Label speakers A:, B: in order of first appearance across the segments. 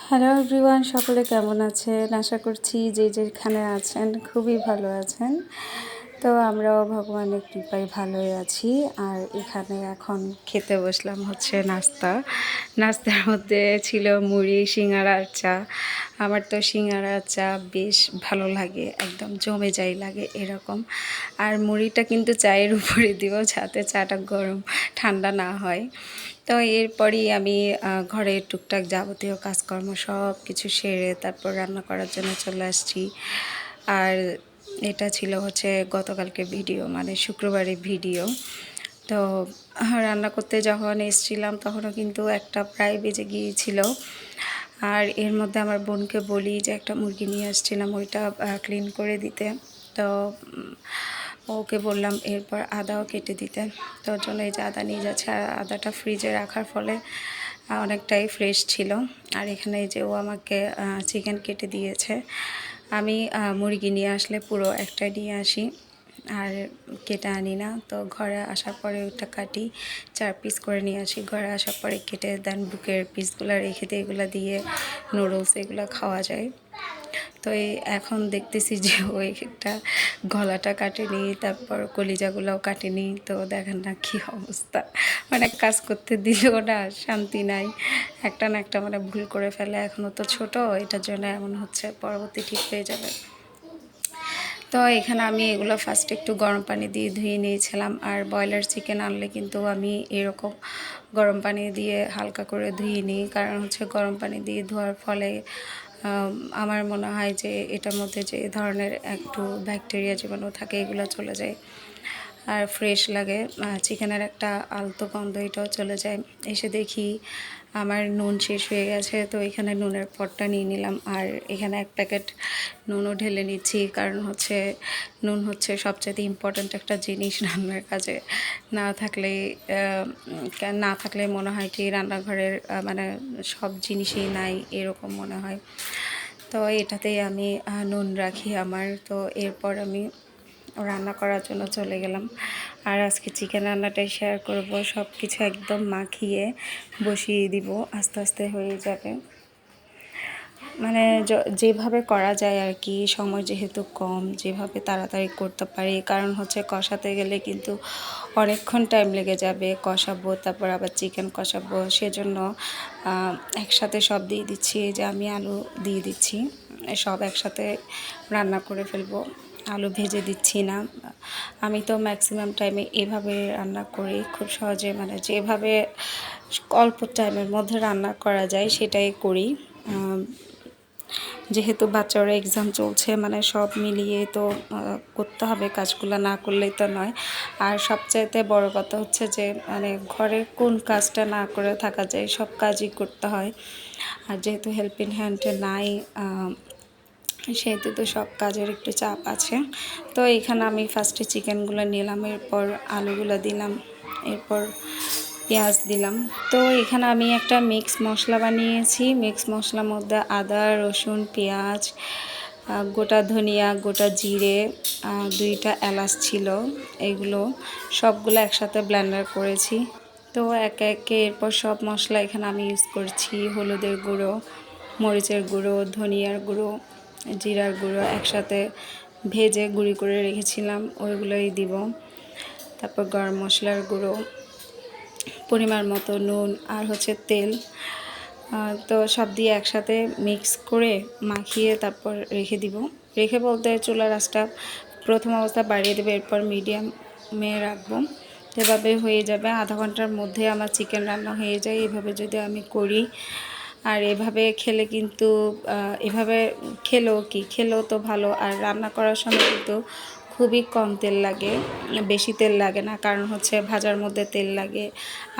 A: Hello everyone, সকলে কেমন আছেন? আশা করছি যে যেখানে আছেন খুবই ভালো আছেন। তো আমরাও ভগবানের কৃপায় ভালোই আছি। আর এখানে এখন খেতে বসলাম হচ্ছে নাস্তার মধ্যে ছিল মুড়ি, সিঙ্গারা আর চা। আমার তো সিঙ্গারা চা বেশ ভালো লাগে, একদম জমে যায় লাগে এরকম। আর মুড়িটা কিন্তু চায়ের উপরে দিব যাতে চাটা গরম ঠান্ডা না হয়। তো এরপরই আমি ঘরে টুকটাক যাবতীয় কাজকর্ম সব কিছু সেরে তারপর রান্না করার জন্য চলে আসছি। আর এটা ছিল হচ্ছে গতকালকে ভিডিও, মানে শুক্রবারের ভিডিও। তো রান্না করতে যখন এসেছিলাম তখনও কিন্তু একটা প্রায় বেজে গিয়েছিল। আর এর মধ্যে আমার বোনকে বলি যে একটা মুরগি নিয়ে আসছিলাম, ওইটা ক্লিন করে দিতে। তো ওকে বললাম এরপর আদাও কেটে দিতে। তো ওর জন্য এই যে আদা নিয়ে যাচ্ছে, আর আদাটা ফ্রিজে রাখার ফলে অনেকটাই ফ্রেশ ছিল। আর এখানে যে ও আমাকে চিকেন কেটে দিয়েছে। আমি মুরগি নিয়ে আসলে পুরো একটা নিয়ে আসি আর কেটে আনি না। তো ঘরে আসার পরে ওটা কাটি, 4 পিস করে নিয়ে আসি। ঘরে আসার পরে কেটে দেন বুকের পিসগুলো রেখে দিয়ে এগুলো দিয়ে নুডলস এগুলো খাওয়া যায়। তো এখন দেখতেছি যে ওই একটা গলাটা কাটেনি, তারপর কলিজাগুলোও কাটেনি। তো দেখেন না কী অবস্থা, মানে কাজ করতে দিলেও না শান্তি নাই, একটা না একটা মানে ভুল করে ফেলে। এখনও তো ছোট, এটার জন্য এমন হচ্ছে, পরবর্তী ঠিক হয়ে যাবে। তো এখানে আমি এগুলো ফার্স্টে একটু গরম পানি দিয়ে ধুয়ে নিয়েছিলাম। আর ব্রয়লার চিকেন আনলে কিন্তু আমি এরকম গরম পানি দিয়ে হালকা করে ধুয়ে নিই, কারণ হচ্ছে গরম পানি দিয়ে ধোয়ার ফলে আমার মনে হয় যে এটার মধ্যে যে ধরনের একটু ব্যাকটেরিয়া জীবাণু থাকে এগুলো চলে যায় আর ফ্রেশ লাগে। চিকেনের একটা আলতো গন্ধ এটাও চলে যায়। এসে দেখি আমার নুন শেষ হয়ে গেছে, তো এখানে নুনের পটটা নিয়ে নিলাম। আর এখানে 1 প্যাকেট নুনও ঢেলে নিচ্ছি, কারণ হচ্ছে নুন হচ্ছে সবচেয়ে ইম্পর্ট্যান্ট একটা জিনিস রান্নার কাজে। না থাকলে মনে হয় কি রান্নাঘরের মানে সব জিনিসই নাই এরকম মনে হয়। তো এটাতেই আমি নুন রাখি আমার। তো এরপর আমি রান্না করার জন্য চলে গেলাম। আর আজকে চিকেন রান্নাটাই শেয়ার করব, সব কিছু একদম মাখিয়ে বসিয়ে দিব, আস্তে আস্তে হয়ে যাবে। মানে যেভাবে করা যায় আর কি, সময় যেহেতু কম, যেভাবে তাড়াতাড়ি করতে পারি। কারণ হচ্ছে কষাতে গেলে কিন্তু অনেকক্ষণ টাইম লেগে যাবে, কষাবো তারপর আবার চিকেন কষাবো, সেজন্য একসাথে সব দিয়ে দিচ্ছি। যে আমি আলু দিয়ে দিচ্ছি, সব একসাথে রান্না করে ফেলবো, আলু ভেজে দিচ্ছি না। আমি তো ম্যাক্সিমাম টাইমে এভাবে রান্না করি, খুব সহজে, মানে যেভাবে অল্প টাইমের মধ্যে রান্না করা যায় সেটাই করি। যেহেতু বাচ্চারা এক্সাম চলছে, মানে সব মিলিয়ে তো করতে হবে, কাজগুলো না করলেই তো নয়। আর সবচাইতে বড় কথা হচ্ছে যে মানে ঘরের কোন কাজটা না করে থাকা যায়, সব কাজই করতে হয়। আর যেহেতু হেল্পিং হ্যান্ডে নাই, সেহেতু তো সব কাজের একটু চাপ আছে। তো এখানে আমি ফার্স্টে চিকেনগুলো নিলাম, এরপর আলুগুলো দিলাম, এরপর পেঁয়াজ দিলাম। তো এখানে আমি একটা মিক্স মশলা বানিয়েছি। মিক্স মশলার মধ্যে আদা, রসুন, পেঁয়াজ, গোটা ধনিয়া, গোটা জিরে, 2টা এলাচ ছিল, এগুলো সবগুলো একসাথে ব্লেন্ডার করেছি। তো একে একে এরপর সব মশলা এখানে আমি ইউজ করছি। হলুদের গুঁড়ো, মরিচের গুঁড়ো, ধনিয়ার গুঁড়ো, জিরার গুঁড়ো একসাথে ভেজে গুঁড়ি করে রেখেছিলাম, ওইগুলোই দিব। তারপর গরম মশলার গুঁড়ো, পরিমাণ মতো নুন, আর হচ্ছে তেল। তো সব দিয়ে একসাথে মিক্স করে মাখিয়ে তারপর রেখে দিব। রেখে বলতে চুলার আঁচটা প্রথম অবস্থা বাড়িয়ে দেবে, এরপর মিডিয়ামে রাখবো। এভাবে হয়ে যাবে, আধা ঘন্টার মধ্যে আমার চিকেন রান্না হয়ে যায় এভাবে যদি আমি করি। আর এভাবে খেলে কিন্তু খেলেও তো ভালো। আর রান্না করার সময় কিন্তু খুবই কম তেল লাগে, বেশি তেল লাগে না, কারণ হচ্ছে ভাজার মধ্যে তেল লাগে,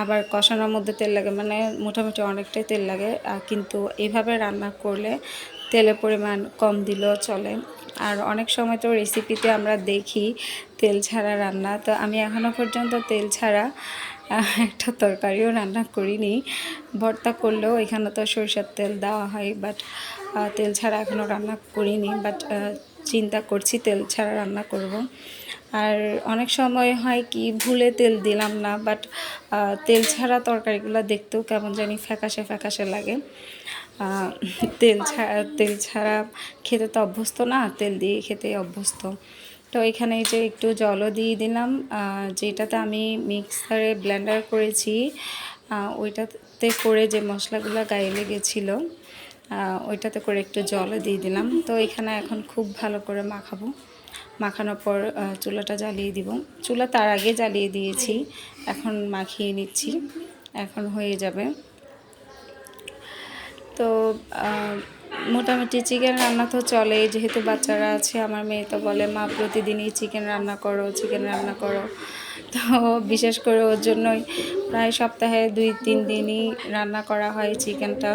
A: আবার কষানোর মধ্যে তেল লাগে, মানে মোটামুটি অনেকটাই তেল লাগে। কিন্তু এভাবে রান্না করলে তেলের পরিমাণ কম দিলেও চলে। আর অনেক সময় তো রেসিপিতে আমরা দেখি তেল ছাড়া রান্না, তো আমি এখনও পর্যন্ত তেল ছাড়া একটা তরকারিও রান্না করিনি। ভর্তা করলেও এখানে তো সরিষার তেল দেওয়া হয়, বাট তেল ছাড়া এখনও রান্না করিনি। বাট চিন্তা করছি তেল ছাড়া রান্না করব। আর অনেক সময় হয় কি ভুলে তেল দিলাম না, বাট তেল ছাড়া তরকারিগুলো দেখতেও কেমন জানি ফ্যাকাশে ফ্যাকাশে লাগে। তেল ছাড়া খেতে তো অভ্যস্ত না, তেল দিয়ে খেতে অভ্যস্ত। তো এখানে যে একটু জলও দিয়ে দিলাম, যেটাতে আমি মিক্সারে ব্লেন্ডার করেছি ওইটাতে করে যে মশলাগুলো গায়ে লেগেছিলো ওইটাতে করে একটু জলও দিয়ে দিলাম। তো এখানে এখন খুব ভালো করে মাখাবো। মাখানোর পর চুলাটা জ্বালিয়ে দিব। চুলা তার আগে জ্বালিয়ে দিয়েছি, এখন মাখিয়ে নিচ্ছি, এখন হয়ে যাবে। তো মোটামুটি চিকেন রান্না তো চলেই, যেহেতু বাচ্চারা আছে। আমার মেয়ে তো বলে মা প্রতিদিনই চিকেন রান্না করো, চিকেন রান্না করো। তো বিশেষ করে ওর জন্যই প্রায় সপ্তাহে 2-3 দিনই রান্না করা হয় চিকেনটা।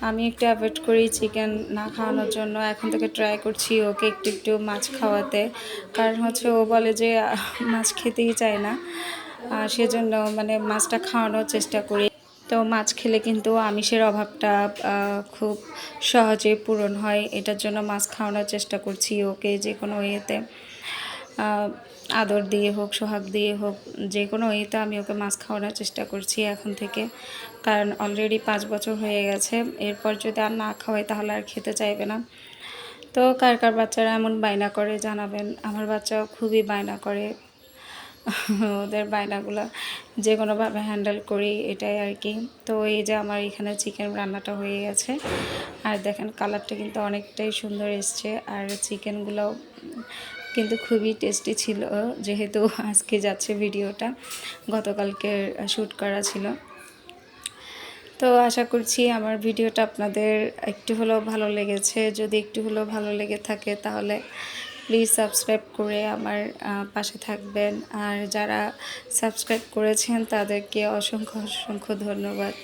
A: আমি একটু অ্যাভয়েড করি চিকেন না খাওয়ানোর জন্য। এখন থেকে ট্রাই করছি ওকে একটু একটু মাছ খাওয়াতে, কারণ হচ্ছে ও বলে যে মাছ খেতেই চায় না, সেজন্য মানে মাছটা খাওয়ানোর চেষ্টা করি। তো মাছ খেলে কিন্তু আমিষের অভাবটা খুব সহজে পূরণ হয়। এটার জন্য মাছ খাওয়ানোর চেষ্টা করছি ওকে, যে কোনো ওয়েতে, আদর দিয়ে হোক, সোহাগ দিয়ে হোক, যে কোনো ওয়েতে আমি ওকে মাছ খাওয়ানোর চেষ্টা করছি এখন থেকে। কারণ অলরেডি 5 বছর হয়ে গেছে, এরপর যদি আর না খাওয়াই তাহলে আর খেতে চাইবে না। তো কার কার বাচ্চারা এমন বায়না করে জানাবেন। আমার বাচ্চাও খুবই বায়না করে। ওদের বায়নাগুলো যে কোনোভাবে হ্যান্ডেল করি, এটাই আর কি। তো এই যে আমার এখানে চিকেন রান্নাটা হয়ে গেছে, আর দেখেন কালারটা কিন্তু অনেকটাই সুন্দর এসছে, আর চিকেনগুলো কিন্তু খুবই টেস্টি ছিল। যেহেতু আজকে যাচ্ছে ভিডিওটা, গতকালকে শ্যুট করা ছিল। তো আশা করছি আমার ভিডিওটা আপনাদের একটু হলেও ভালো লেগেছে। যদি একটু হলেও ভালো লেগে থাকে তাহলে প্লিজ সাবস্ক্রাইব করে আমার পাশে থাকবেন। আর যারা সাবস্ক্রাইব করেছেন তাদেরকে অসংখ্য অসংখ্য ধন্যবাদ।